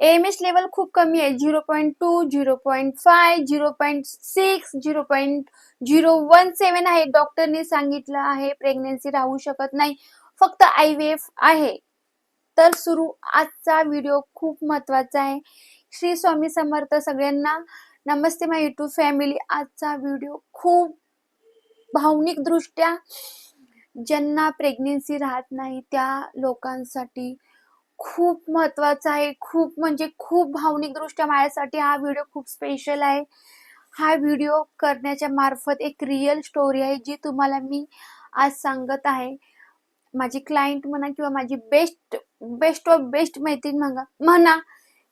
AMH level खूप कमी आहे, 0.2, 0.5, 0.6, 0.017 आहे. डॉक्टरने सांगितलं आहे प्रेग्नन्सी राहू शकत नाही, फक्त IVF आहे. तर सुरू आजचा व्हिडिओ खूप महत्वाचा आहे. श्री स्वामी समर्थ सगळ्यांना. नमस्ते माय युट्यूब फॅमिली. आजचा व्हिडिओ खूप भावनिक दृष्ट्या ज्यांना प्रेग्नन्सी राहत नाही त्या लोकांसाठी खूप महत्वाचा आहे. खूप म्हणजे खूप भावनिक दृष्ट्या माझ्यासाठी हा व्हिडिओ खूप स्पेशल आहे. हा व्हिडिओ करण्याच्या मार्फत एक रिअल स्टोरी आहे जी तुम्हाला मी आज सांगत आहे. माझी क्लायंट म्हणा किंवा माझी बेस्ट ऑफ बेस्ट मैत्रीण म्हणा,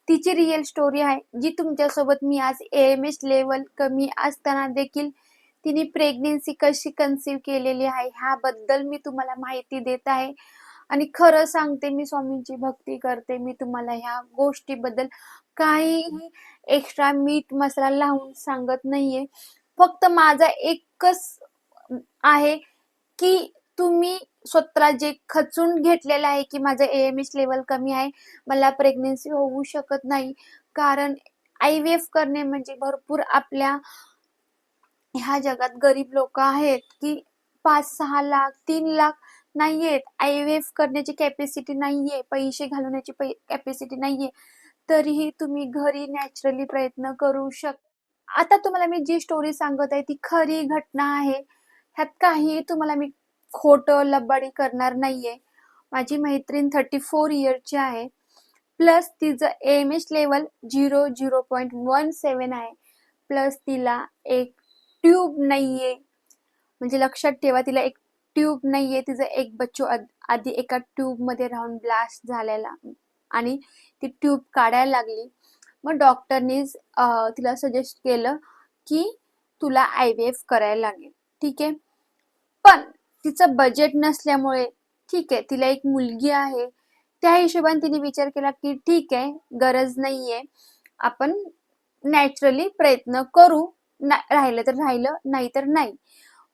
तिची रिअल स्टोरी आहे जी तुमच्यासोबत मी आज AMH लेवल कमी असताना देखील तिने प्रेग्नेन्सी कशी कन्सीव्ह केलेली आहे ह्याबद्दल मी तुम्हाला माहिती देत आहे. आणि खरं सांगते, मी स्वामींची भक्ती करते. मी तुम्हाला ह्या गोष्टीबद्दल काहीही एक्स्ट्रा मीठ मसाला लावून सांगत नाहीये. फक्त माझा एकच आहे की तुम्ही स्वतःला जे खचून घेतलेलं आहे की माझं AMH लेवल कमी आहे, मला प्रेग्नन्सी होऊ शकत नाही. कारण IVF करणे म्हणजे भरपूर आपल्या ह्या जगात गरीब लोक आहेत की 5-6 लाख 3 लाख नाहीयेत, IVF करण्याची कॅपॅसिटी नाहीये, पैसे घालवण्याची कॅपॅसिटी नाहीये, तरीही तुम्ही घरी नॅचरली प्रयत्न करू शकता. आता तुम्हाला मी जी स्टोरी सांगत आहे ती खरी घटना आहे. ह्यात काही तुम्हाला मी खोटं लबाडी करणार नाहीये. माझी मैत्रीण 34 इयरची आहे, प्लस तिचं AMH लेवल 0.17 आहे, प्लस तिला एक ट्यूब नाहीये. म्हणजे लक्षात ठेवा, तिला एक ट्यूब नाहीये. तिचं एक बच्चू आधी एका ट्यूब मध्ये राहून ब्लास्ट झालेला आणि ती ट्यूब काढायला लागली. मग डॉक्टरनी तिला सजेस्ट केलं की तुला IVF करायला लागेल. ठीक आहे, पण तिचं बजेट नसल्यामुळे, ठीक आहे, तिला एक मुलगी आहे, त्या हिशोबाने तिने विचार केला की ठीक आहे, गरज नाहीये, आपण नॅचरली प्रयत्न करू, राहिलं तर राहिलं, नाही तर नाही.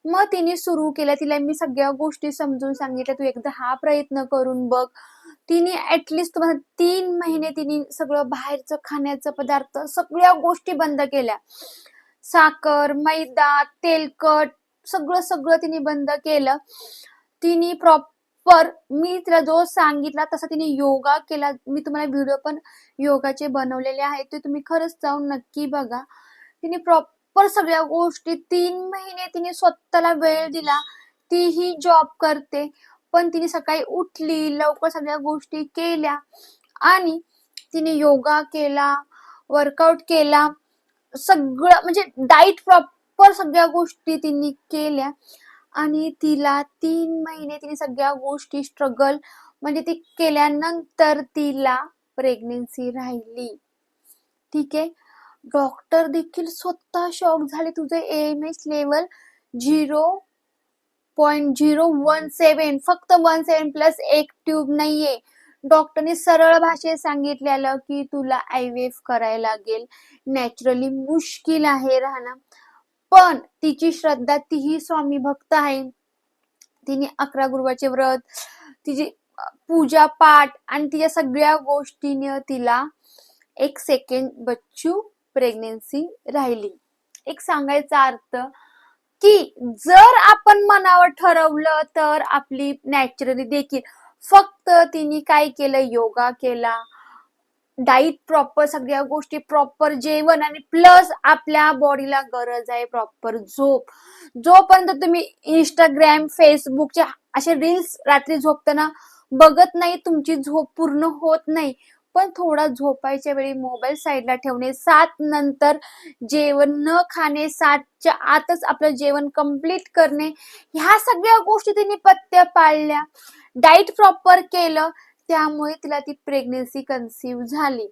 मग तिने सुरू केलं. तिला मी सगळ्या गोष्टी समजून सांगितल्या, तू एकदा हा प्रयत्न करून बघ. तिने ऍटलिस्ट तुम्हाला 3 महिने तिने सगळं बाहेरचं खाण्याचं पदार्थ सगळ्या गोष्टी बंद केल्या. साखर, मैदा, तेलकट सगळं सगळं तिने बंद केलं. तिने प्रॉपर मी तिला जो सांगितला तसा तिने योगा केला. मी तुम्हाला व्हिडिओ पण योगाचे बनवलेले आहेत, ते तुम्ही खरंच जाऊन नक्की बघा. तिने प्रॉपर सगळ्या गोष्टी 3 महिने तिने स्वतःला वेळ दिला. तीही जॉब करते, पण तिने सकाळी उठली, लवकर सगळ्या गोष्टी केल्या आणि तिने योगा केला, वर्कआउट केला, सगळं म्हणजे डाईट प्रॉपर सगळ्या गोष्टी तिने केल्या. आणि तिला 3 महिने तिने सगळ्या गोष्टी स्ट्रगल म्हणजे ती केल्यानंतर तिला प्रेग्नेन्सी राहिली. ठीक आहे, डॉक्टर देखील स्वतः शॉक झाले. तुझं AMH लेवल 0.017, फक्त 17 प्लस एक ट्यूब नाहीये. डॉक्टरने सरळ भाषेत सांगितलेलं की तुला IVF करायला लागेल, नॅचरली मुश्किल आहे राहणं. पण तिची श्रद्धा, तीही स्वामी भक्त आहे. तिने 11 गुरुवारचे व्रत, तिची पूजा पाठ आणि तिच्या सगळ्या गोष्टीने तिला एक सेकंड बच्चू प्रेग्नेन्सी राहिली. एक सांगायचा अर्थ की जर आपण मनावर ठरवलं तर आपली नॅचरली देखील. फक्त तिने काय केलं, योगा केला, डाईट प्रॉपर, सगळ्या गोष्टी प्रॉपर, जेवण आणि प्लस आपल्या बॉडीला गरज आहे प्रॉपर झोप. जोपर्यंत तुम्ही इंस्टाग्राम फेसबुकचे असे रील्स रात्री झोपताना बघत नाही, तुमची झोप पूर्ण होत नाही. पण थोडा झोपायच्या वेळी मोबाईल साईडला ठेवणे, 7 नंतर जेवण न खाणे, 7च्या आतच आपलं जेवण कंप्लीट करणे, ह्या सगळ्या गोष्टी तिने पथ्य पाळल्या, डाईट प्रॉपर केलं, त्यामुळे तिला ती प्रेग्नेन्सी कन्सीव्ह झाली.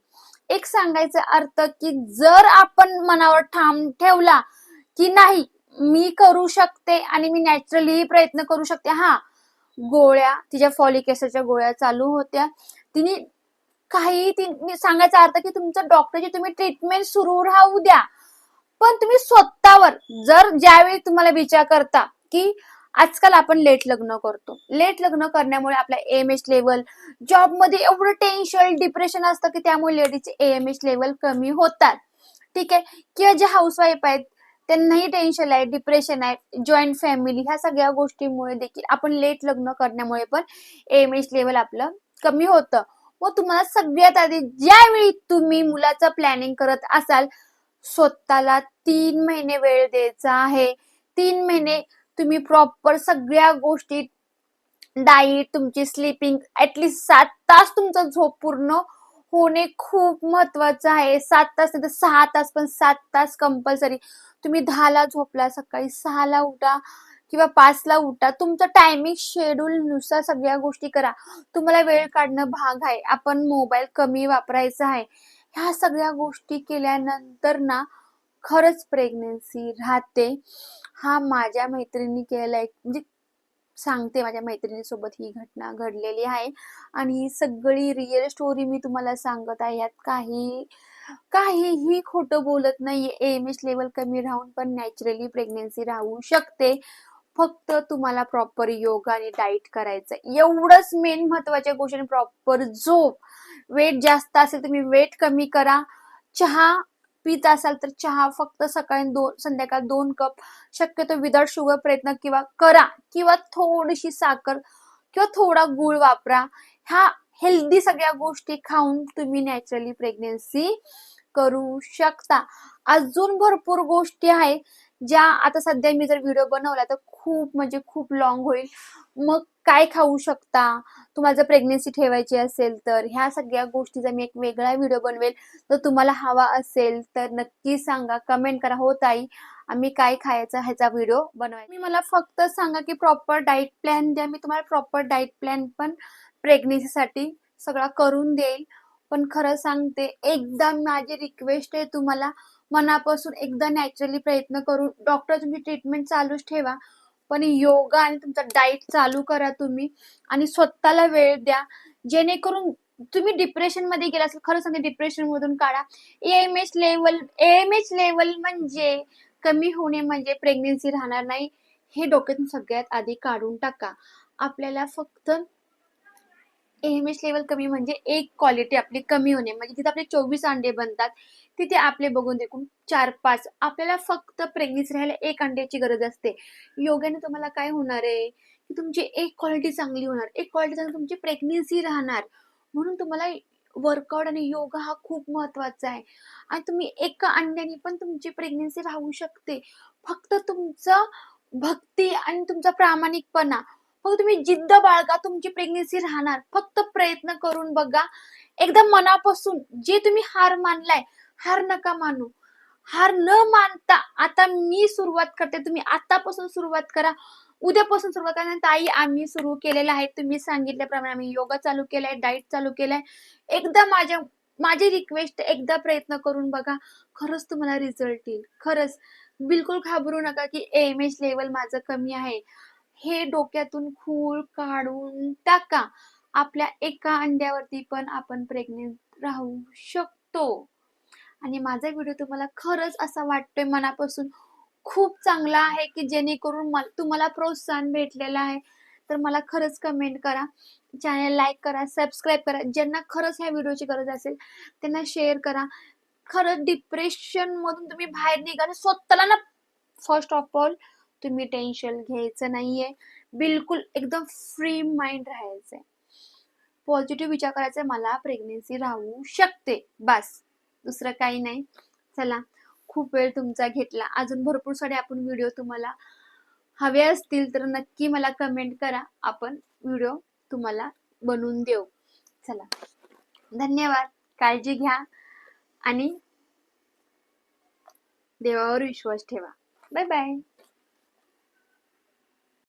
एक सांगायचा अर्थ की जर आपण मनावर ठाम ठेवला की नाही मी करू शकते आणि मी नॅचरली प्रयत्न करू शकते. गोळ्या, तिच्या फॉलिक ऍसिडच्या गोळ्या चालू होत्या. तिने सांगायचा अर्थ की तुमचं डॉक्टरची तुम्ही ट्रीटमेंट सुरू राहू द्या, पण तुम्ही स्वतःवर जर ज्यावेळी तुम्हाला विचार करता की आजकाल आपण लेट लग्न करतो. लेट लग्न करण्यामुळे आपला AMH लेवल, जॉबमध्ये एवढं टेन्शन, डिप्रेशन असतं की त्यामुळे लेडीजचे AMH लेवल कमी होतात. ठीक आहे. किंवा जे हाऊसवाईफ आहेत त्यांनाही टेन्शन आहे, डिप्रेशन आहे, जॉईंट फॅमिली, ह्या सगळ्या गोष्टींमुळे देखील आपण लेट लग्न करण्यामुळे पण AMH लेवल आपलं कमी होतं. मग तुम्हाला सगळ्यात आधी ज्यावेळी तुम्ही मुलाचं प्लॅनिंग करत असाल, स्वतःला 3 महिने वेळ द्यायचा आहे. 3 महिने तुम्ही प्रॉपर सगळ्या गोष्टी, डाईट, तुमची स्लीपिंग, ऍटलीस्ट 7 तास तुमचं झोप पूर्ण होणे खूप महत्वाचं आहे. 7 तास नाही तर 6 तास, पण 7 तास कंपल्सरी. तुम्ही 10ला झोपला, सकाळी 6ला उठा किंवा 5ला उठा. तुमचं टायमिंग शेड्यूल नुसार सगळ्या गोष्टी करा. तुम्हाला वेळ काढणं भाग आहे. आपण मोबाईल कमी वापरायचा आहे. ह्या सगळ्या गोष्टी केल्यानंतर ना खरंच प्रेग्नन्सी राहते. हा माझ्या मैत्रिणी केलेला एक, म्हणजे सांगते, माझ्या मैत्रिणीसोबत ही घटना घडलेली आहे आणि ही सगळी रिअल स्टोरी मी तुम्हाला सांगत आहे. यात काहीही खोटं बोलत नाहीये. AMH लेवल कमी राहून पण नॅचरली प्रेग्नन्सी राहू शकते. फक्त तुम्हाला प्रॉपर योगा आणि डाईट करायचं, एवढंच मेन महत्वाच्या गोष्टी. प्रॉपर झोप. वेट जास्त असेल तुम्ही वेट कमी करा. चहा पीत असाल तर चहा फक्त सकाळी 2, संध्याकाळ 2 कप, शक्यतो विदाउट शुगर प्रयत्न किंवा करा, किंवा थोडीशी साखर किंवा थोडा गुळ वापरा. ह्या हेल्दी सगळ्या गोष्टी खाऊन तुम्ही नॅचरली प्रेग्नन्सी करू शकता. अजून भरपूर गोष्टी आहेत ज्या आता सध्या मी जर व्हिडिओ बनवला तर खूप म्हणजे खूप लॉंग होईल. मग काय खाऊ शकता तुम्हाला जर प्रेग्नन्सी ठेवायची असेल तर, ह्या सगळ्या गोष्टीचा मी एक वेगळा व्हिडिओ बनवेल. तर तुम्हाला हवा असेल तर नक्की सांगा, कमेंट करा, हो ताई आम्ही काय खायचं ह्याचा व्हिडिओ बनवायचा. मी मला फक्त सांगा की प्रॉपर डाईट प्लॅन द्या. मी तुम्हाला प्रॉपर डाईट प्लॅन पण प्रेग्नन्सीसाठी सगळा करून देईल. पण खरं सांगते, एकदा माझी रिक्वेस्ट आहे तुम्हाला, मनापासून एकदा नॅचरली प्रयत्न करून डॉक्टर तुमची ट्रीटमेंट चालूच ठेवा, पण योगा आणि तुमचा डाईट चालू करा तुम्ही, आणि स्वतःला वेळ द्या. जेणेकरून तुम्ही डिप्रेशन मध्ये गेला असेल, खरं सांगते डिप्रेशन मधून काढा. AMH लेवल म्हणजे कमी होणे म्हणजे प्रेग्नन्सी राहणार नाही, हे डोक्यातून सगळ्यात आधी काढून टाका. आपल्याला फक्त AMH लेवल कमी म्हणजे एक क्वालिटी आपली कमी होणे, म्हणजे तिथे आपले 24 अंडे बनतात, तिथे आपले बघून देखून 4-5. आपल्याला फक्त प्रेग्नन्सी राहायला 1 अंड्याची गरज असते. योगाने तुम्हाला काय होणार आहे की तुमची एक क्वालिटी चांगली होणार, एक क्वालिटी चांगली, तुमची प्रेग्नन्सी राहणार. म्हणून तुम्हाला वर्कआउट आणि योगा हा खूप महत्वाचा आहे. आणि तुम्ही एका अंड्याने पण तुमची प्रेग्नन्सी राहू शकते. फक्त तुमचं भक्ती आणि तुमचा प्रामाणिकपणा, फक्त तुम्ही जिद्द बाळगा, तुमची प्रेग्नन्सी राहणार. फक्त प्रयत्न करून बघा. एकदम मनापासून, जे तुम्ही हार मानलाय, हार नका मानू. हार न मानता आता मी सुरुवात करते, तुम्ही आतापासून सुरुवात करा. उद्यापासून सुरुवात करा. ताई आम्ही सुरू केलेलं आहे, तुम्ही सांगितल्याप्रमाणे आम्ही योगा चालू केलाय, डाईट चालू केलाय. एकदा माझी रिक्वेस्ट, एकदा प्रयत्न करून बघा. खरंच तुम्हाला रिझल्ट येईल. खरंच बिलकुल घाबरू नका की AMH लेवल माझं कमी आहे. हे डोक्यातून खूळ काढून टाका. आपल्या एका अंड्यावरती पण आपण प्रेग्नेंट राहू शकतो. आणि माझा व्हिडिओ तुम्हाला खरंच असा वाटतोय मनापासून खूप चांगला आहे की जेणेकरून तुम्हाला प्रोत्साहन भेटलेलं आहे, तर मला खरंच कमेंट करा, चॅनल लाईक करा, सबस्क्राईब करा. ज्यांना खरंच ह्या व्हिडिओची गरज असेल त्यांना शेअर करा. खरंच डिप्रेशन मधून तुम्ही बाहेर निघा आणि स्वतःला ना, फर्स्ट ऑफ ऑल तुम्ही टेन्शन घ्यायचं नाहीये. बिलकुल एकदम फ्री माइंड राहायचंय. पॉझिटिव्ह विचार करायचा, मला प्रेग्नन्सी राहू शकते, बस, दुसरं काही नाही. चला, खूप वेळ तुमचा घेतला. अजून भरपूर सारे आपण व्हिडिओ तुम्हाला हवे असतील तर नक्की मला कमेंट करा, आपण व्हिडिओ तुम्हाला बनवून देऊ. चला, धन्यवाद. काळजी घ्या आणि देवावर विश्वास ठेवा. Bye bye.